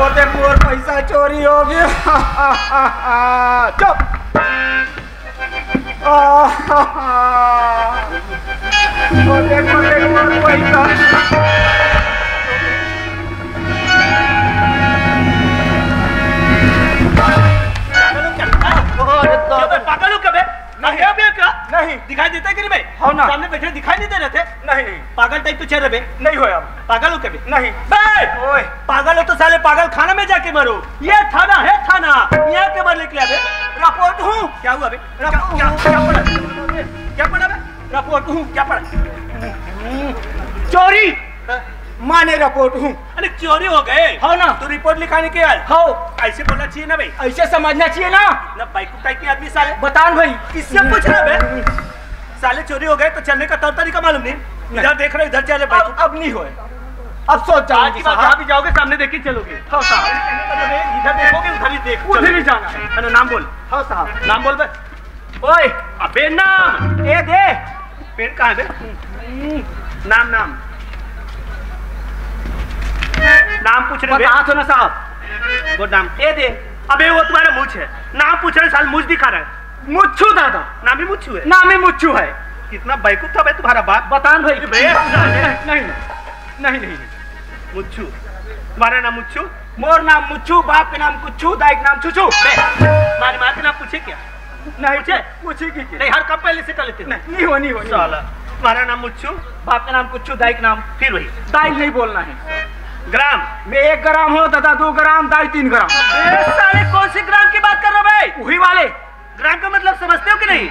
वो देख मोर पैसा चोरी हो गया। चुप। वो देख मोर पैसा। पागल हो कब? नहीं दिखाई देता है कि नहीं भाई? हो ना। सामने बैठे दिखाई नहीं दे रहे थे? नहीं पागल टाइप तो चल रहे नहीं हो अब। पागल हो कभी? नहीं। ओए पागल हो तो साले पागल खाना में जाके मरो। ये थाना है थाना, यहाँ के बार लेके आवे। रिपोर्ट हूँ। क्या हुआ बे? क्या पड़ा? क्या पड़ा बे? रिपोर्ट हूँ। क्या पड़ा? चोरी माने रिपोर्ट हूँ। अरे चोरी हो गए हो ना। तो रिपोर्ट लिखाने के यार हो ऐसे बोलना चाहिए ना भाई। ऐसे समझना चाहिए ना। ना बाइक टाइप के आदमी साले बतान भाई किससे पूछ रहा बे? साले चोरी हो गए तो चलने का तौर तरीका मालूम नहीं। इधर देख रहे इधर चले बाइक। अब नहीं होए। अब सोच आज की बात जहाँ भी जाओगे सामने देख के चलोगे। हाँ साहब। इधर देखोगे उधर ही देखो। उधर ही जाना है। अरे नाम बोल। हाँ साहब। नाम बोल बे। ओए अबे नाम ए दे। पेन कहाँ है बे? नाम नाम नाम पूछ रहे बता तो ना साहब। वो नाम ए दे। अबे वो तुम्हारा मुझ है। नाम पूछ रहे साल मुझ दिखा रहा है। मुच्छू दादा। नाम ही मुच्छू है। नाम ही मुच्छू है। कितना बेवकूफ था भाई तुम्हारा बाप। बतान भाई। नहीं नहीं मुच्छू। तुम्हारा नाम मुच्छू? मोर नाम मुच्छू, बाप के नाम कुच्छू, दाई के नाम चुचू। तुम्हारी माँ के नाम पूछे क्या? नहीं पूछे? पूछी की नहीं हर कब पहले से कर लेते हो। नहीं हो साला तुम्हारा नाम मुच्छू, बाप का नाम कुच्छू, दाई के नाम फिर वही दाई नहीं बोलना है। ग्राम मैं 1 ग्राम हो दादा, 2 ग्राम, दाई 3 ग्राम। साले कौन से ग्राम की बात कर रहे हो भाई? वही वाले। ग्राम का मतलब समझते हो कि नहीं?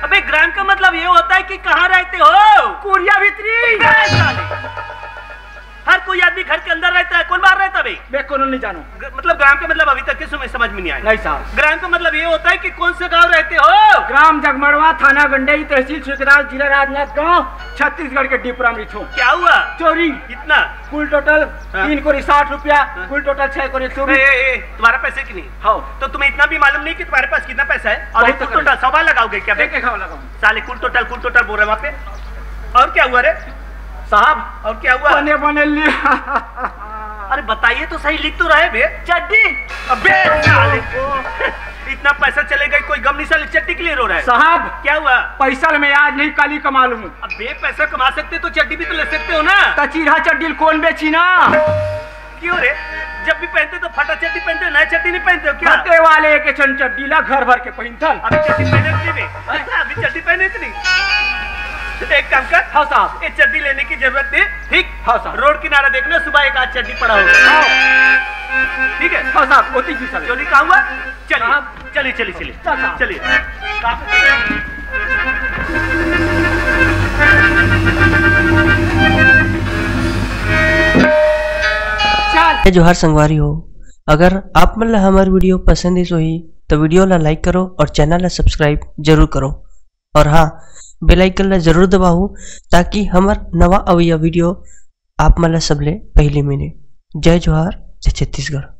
अबे ग्राम का मतलब ये होता है कि कहाँ रहते हो। कुरिया भीतरी। हर कोई आदमी घर के अंदर रहता है, कौन बाहर रहता है भाई? मैं कौन नहीं जानू। मतलब ग्राम का मतलब अभी तक किसी में समझ में नहीं आया। नहीं साहब। ग्राम का मतलब ये होता है कि कौन से गांव रहते हो। ग्राम जगमड़वा, थाना गंडई, तहसील सुखराज, जिला राजनांदगांव, छत्तीसगढ़ के डिपुरा में छो। क्या हुआ? चोरी। कितना? कुल टोटल 3 कोरी 60 रुपया, कुल टोटल 6 कोरी 24। तुम्हारा पैसे की नहीं? हाँ। तो तुम्हें इतना भी मालूम नहीं कि तुम्हारे पास कितना पैसा है? और बहुत कुल टोटल सवाल लगाओगे क्या? साले कुल टोटल बोल रहे वहाँ पे। और क्या हुआ रे साहब? और क्या हुआ? बने लिया। अरे बताइए तो सही, लिख तो रहे बे। चड्डी। अबे साले इतना पैसा चलेगा कोई गम नहीं। साले चड्डी क्लियर हो रहा है साहब। क्या हुआ? पैसा मैं आज नहीं काली कमा लूँ। अबे पैसा कमा सकते तो चड्डी भी तो ले सकते हो ना। तचीरा चड्डी कौन बेची ना। क्यों रे? जब भी पहनते तो फटा चड्डी पहनते हो, नया चड्डी नहीं पहनते हो क्या? फटे वाले के चड्डी ला घर भर के पहनथल। अभी चड्डी पहने नहीं। अभी चड्डी पहने नहीं। एक काम कर। हाँ साहब। ये चड्डी लेने की जरूरत नहीं। ठीक। हाँ साहब। रोड किनारा देखना, सुबह एक आध चड्डी पड़ा होगा। ठीक है। हाँ साहब। होती जी सब चोरी कहाँ हुआ? चलिए चलिए जोहार संगवारी हो। अगर आप मतलब हमारी वीडियो पसंद ही तो वीडियो ला लाइक करो और चैनल ला सब्सक्राइब जरूर करो। और हाँ, बेल आइकन ला जरूर दबाओ ताकि हमार नवा अवैया वीडियो आप मतलब सबले पहले मिले। जय जोहार, जय छत्तीसगढ़।